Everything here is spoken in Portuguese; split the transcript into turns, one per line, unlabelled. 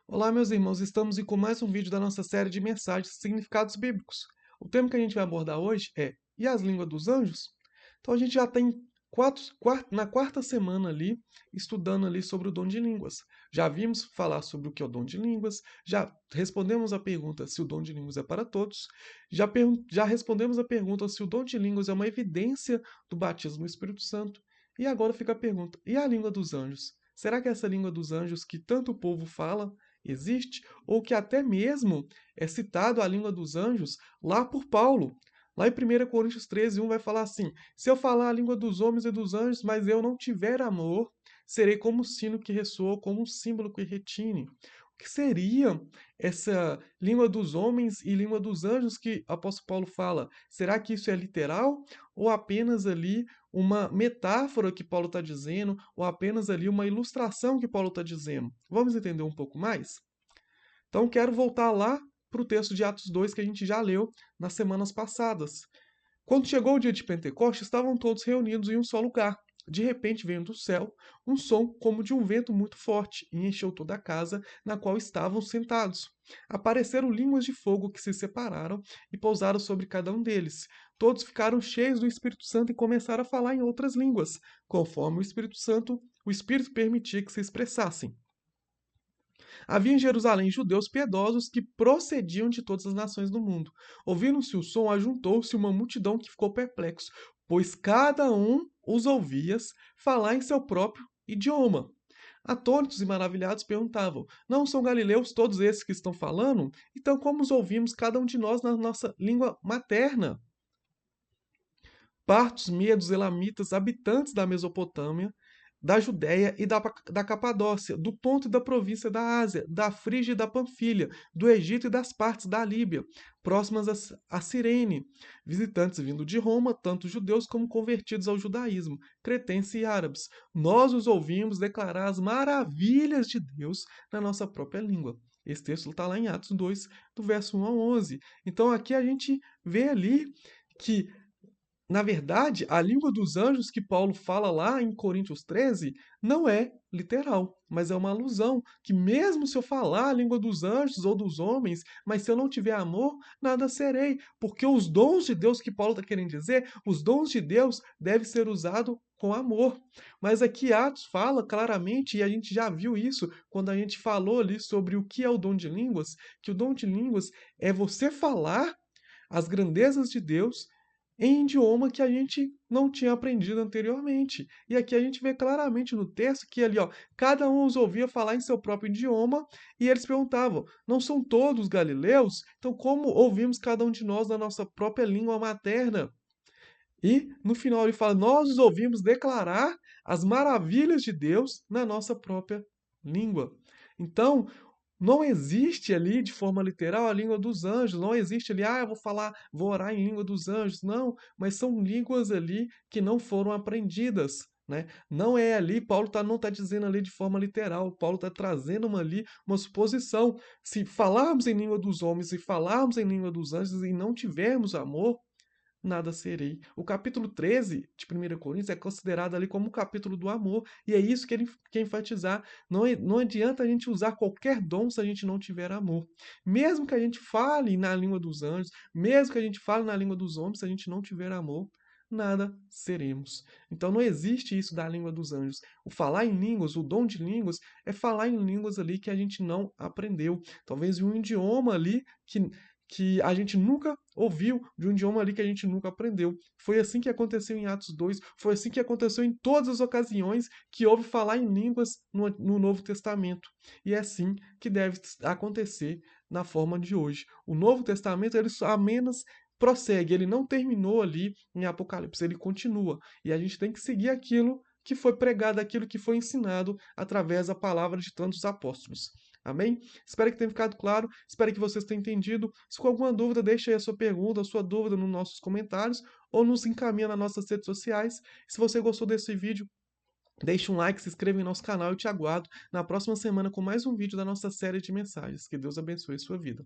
Olá, meus irmãos, estamos com mais um vídeo da nossa série de mensagens significados bíblicos. O tema que a gente vai abordar hoje é E as línguas dos anjos? Então a gente já tem na quarta semana ali, estudando ali sobre o dom de línguas. Já vimos falar sobre o que é o dom de línguas, já respondemos a pergunta se o dom de línguas é para todos, já respondemos a pergunta se o dom de línguas é uma evidência do batismo no Espírito Santo. E agora fica a pergunta: e a língua dos anjos? Será que essa língua dos anjos que tanto o povo fala existe, ou que até mesmo é citado a língua dos anjos lá por Paulo? Lá em 1 Coríntios 13, 1 vai falar assim: Se eu falar a língua dos homens e dos anjos, mas eu não tiver amor, serei como um sino que ressoa, como um símbolo que retine. O que seria essa língua dos homens e língua dos anjos que o apóstolo Paulo fala? Será que isso é literal ou apenas ali uma metáfora que Paulo está dizendo, ou apenas ali uma ilustração que Paulo está dizendo? Vamos entender um pouco mais? Então, quero voltar lá para o texto de Atos 2 que a gente já leu nas semanas passadas. Quando chegou o dia de Pentecostes, estavam todos reunidos em um só lugar. De repente veio do céu um som como de um vento muito forte e encheu toda a casa na qual estavam sentados. Apareceram línguas de fogo que se separaram e pousaram sobre cada um deles. Todos ficaram cheios do Espírito Santo e começaram a falar em outras línguas, conforme o Espírito permitia que se expressassem. Havia em Jerusalém judeus piedosos que procediam de todas as nações do mundo. Ouvindo-se o som, ajuntou-se uma multidão que ficou perplexo, pois cada um os ouvia falar em seu próprio idioma. Atônitos e maravilhados perguntavam: Não são galileus todos esses que estão falando? Então, como os ouvimos cada um de nós na nossa língua materna? Partos, medos, elamitas, habitantes da Mesopotâmia, da Judéia e da Capadócia, do ponto e da província da Ásia, da Frígia e da Panfilha, do Egito e das partes da Líbia, próximas a Cirene, visitantes vindo de Roma, tanto judeus como convertidos ao judaísmo, cretenses e árabes. Nós os ouvimos declarar as maravilhas de Deus na nossa própria língua. Esse texto está lá em Atos 2, do verso 1 ao 11. Então aqui a gente vê ali que na verdade, a língua dos anjos que Paulo fala lá em Coríntios 13 não é literal, mas é uma alusão, que mesmo se eu falar a língua dos anjos ou dos homens, mas se eu não tiver amor, nada serei, porque os dons de Deus que Paulo está querendo dizer, os dons de Deus devem ser usados com amor. Mas aqui Atos fala claramente, e a gente já viu isso quando a gente falou ali sobre o que é o dom de línguas, que o dom de línguas é você falar as grandezas de Deus em idioma que a gente não tinha aprendido anteriormente. E aqui a gente vê claramente no texto que ali, ó, cada um os ouvia falar em seu próprio idioma e eles perguntavam: não são todos galileus? Então, como ouvimos cada um de nós na nossa própria língua materna? E no final ele fala: nós os ouvimos declarar as maravilhas de Deus na nossa própria língua. Então, não existe ali de forma literal a língua dos anjos, não existe ali, eu vou falar, vou orar em língua dos anjos, não, mas são línguas ali que não foram aprendidas, né? Não é ali, não está dizendo ali de forma literal, Paulo está trazendo uma suposição. Se falarmos em língua dos homens e falarmos em língua dos anjos e não tivermos amor, nada serei. O capítulo 13 de 1 Coríntios é considerado ali como o capítulo do amor, e é isso que ele quer enfatizar. Não adianta a gente usar qualquer dom se a gente não tiver amor. Mesmo que a gente fale na língua dos anjos, mesmo que a gente fale na língua dos homens, se a gente não tiver amor, nada seremos. Então não existe isso da língua dos anjos. O falar em línguas, o dom de línguas, é falar em línguas ali que a gente não aprendeu. Talvez em um idioma ali que a gente nunca ouviu, de um idioma ali que a gente nunca aprendeu. Foi assim que aconteceu em Atos 2, foi assim que aconteceu em todas as ocasiões que houve falar em línguas no Novo Testamento. E é assim que deve acontecer na forma de hoje. O Novo Testamento, ele só apenas prossegue, ele não terminou ali em Apocalipse, ele continua. E a gente tem que seguir aquilo que foi pregado, aquilo que foi ensinado através da palavra de tantos apóstolos. Amém? Espero que tenha ficado claro, espero que vocês tenham entendido. Se com alguma dúvida, deixe aí a sua pergunta, a sua dúvida nos nossos comentários ou nos encaminha nas nossas redes sociais. Se você gostou desse vídeo, deixe um like, se inscreva em nosso canal e te aguardo na próxima semana com mais um vídeo da nossa série de mensagens. Que Deus abençoe sua vida.